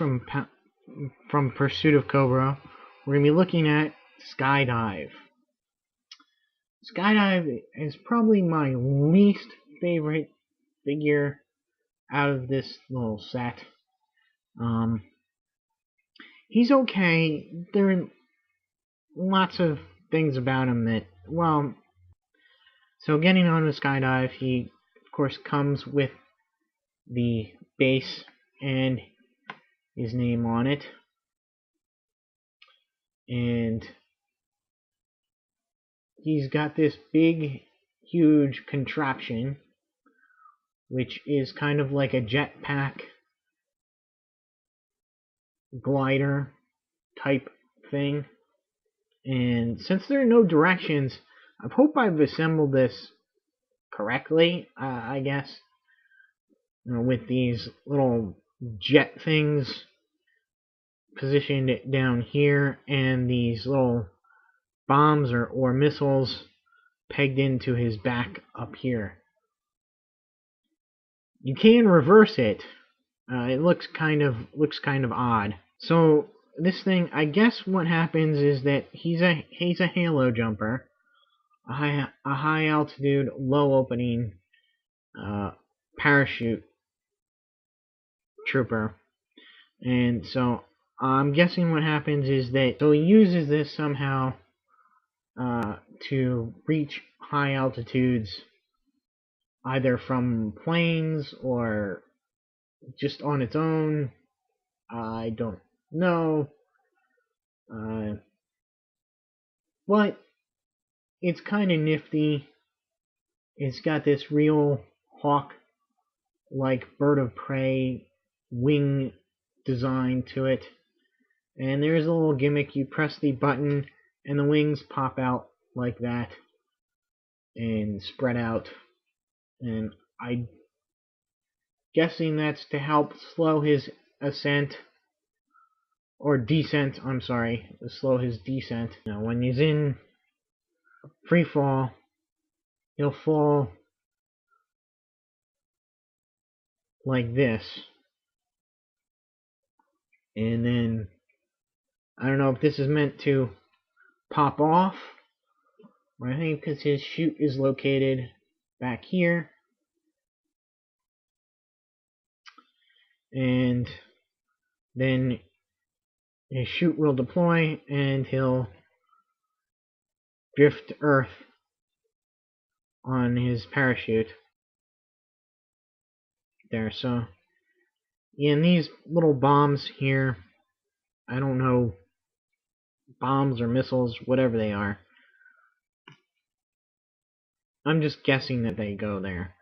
from Pursuit of Cobra. We're going to be looking at Skydive. Skydive is probably my least favorite figure out of this little set. He's okay. There are lots of things about him that, well, so getting on with Skydive, he of course comes with the base and his name on it, and he's got this big, huge contraption, which is kind of like a jetpack glider type thing. And since there are no directions, I hope I've assembled this correctly, I guess. With these little jet things positioned down here, and these little bombs or missiles pegged into his back up here. You can reverse it. It looks kind of odd. So this thing, I guess what happens is that he's a halo jumper, a high altitude, low opening parachute trooper. And so I'm guessing what happens is that he uses this somehow to reach high altitudes, either from planes or just on its own. I don't know. But it's kind of nifty. It's got this real hawk-like bird of prey wing design to it. And there's a little gimmick. You press the button and the wings pop out like that and spread out. And I'm guessing that's to help slow his ascent, or descent, I'm sorry, to slow his descent. Now when he's in free fall, he'll fall like this. And then, I don't know if this is meant to pop off, or I think because his chute is located back here. And then his chute will deploy and he'll drift to Earth on his parachute. There, so in these little bombs here, I don't know, bombs or missiles, whatever they are, I'm just guessing that they go there.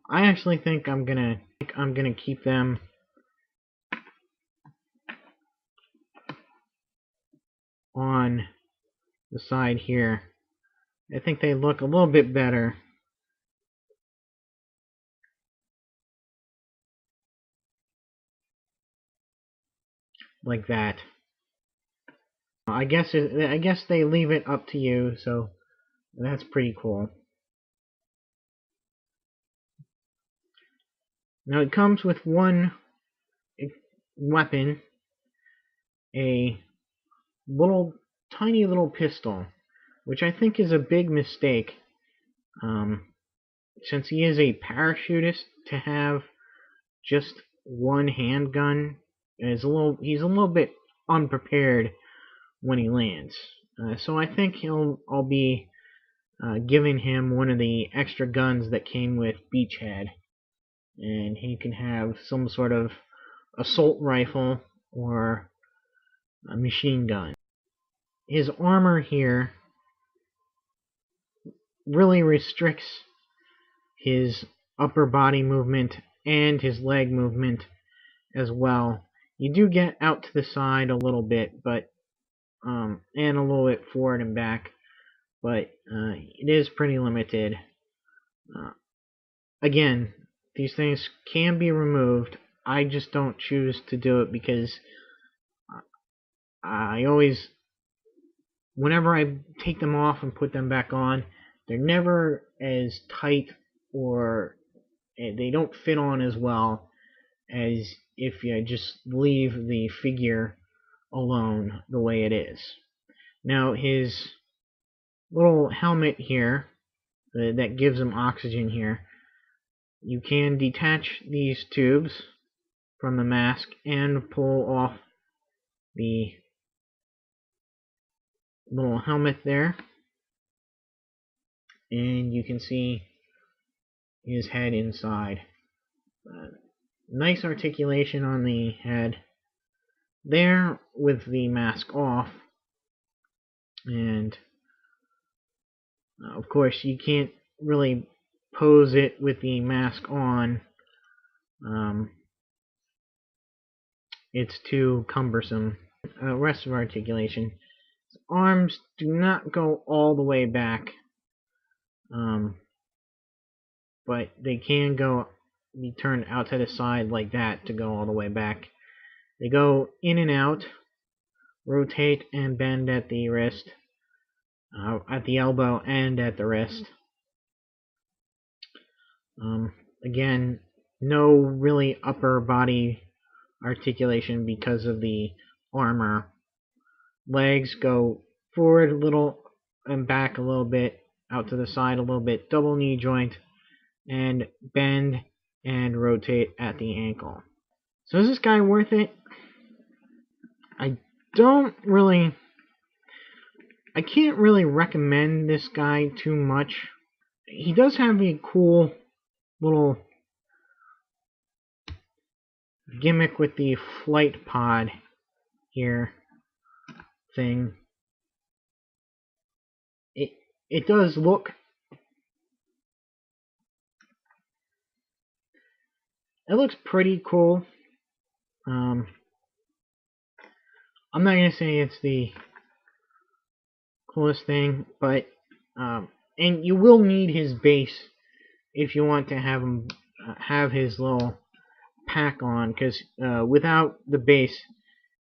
I actually think I'm gonna keep them on the side here. I think they look a little bit better. Like that. I guess they leave it up to you, so that's pretty cool. Now it comes with one weapon, a tiny little pistol, which I think is a big mistake, since he is a parachutist, to have just one handgun. He's a little bit unprepared when he lands. So I think I'll be giving him one of the extra guns that came with Beachhead, and he can have some sort of assault rifle or a machine gun. His armor here really restricts his upper body movement and his leg movement as well. You do get out to the side a little bit, but and a little bit forward and back, but it is pretty limited. Again, these things can be removed. I just don't choose to do it because I always, whenever I take them off and put them back on, they're never as tight, or they don't fit on as well as if you just leave the figure alone the way it is. Now his little helmet here that gives him oxygen here, you can detach these tubes from the mask and pull off the little helmet there, and you can see his head inside. Nice articulation on the head there with the mask off, and of course you can't really pose it with the mask on. It's too cumbersome. Rest of articulation. His arms do not go all the way back, but they can be turned out to the side like that to go all the way back. They go in and out, rotate and bend at the wrist, at the elbow and at the wrist. Again, no really upper body articulation because of the armor. Legs go forward a little and back a little bit, out to the side a little bit, double knee joint, and bend and rotate at the ankle. So is this guy worth it? I can't really recommend this guy too much. He does have a cool little gimmick with the flight pod here thing. It does look, it looks pretty cool. I'm not gonna say it's the coolest thing, but and you will need his base if you want to have him have his little pack on, because without the base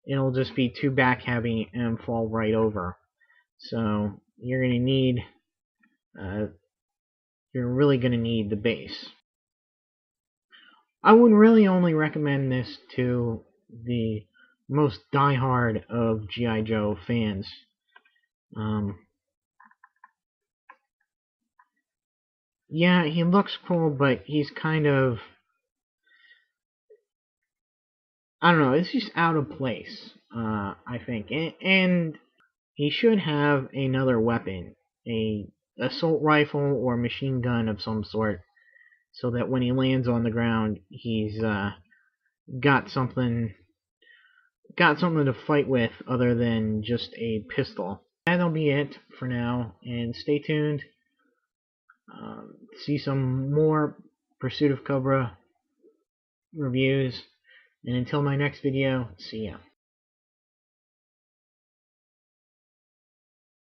it'll just be too back heavy and fall right over. So you're gonna need you're really gonna need the base. I would really only recommend this to the most diehard of G.I. Joe fans. Yeah, he looks cool, but he's kind of, I don't know, it's just out of place, I think. And he should have another weapon, a assault rifle or machine gun of some sort, so that when he lands on the ground, he's got something to fight with other than just a pistol. That'll be it for now, and stay tuned. See some more Pursuit of COBRA reviews, and until my next video, see ya.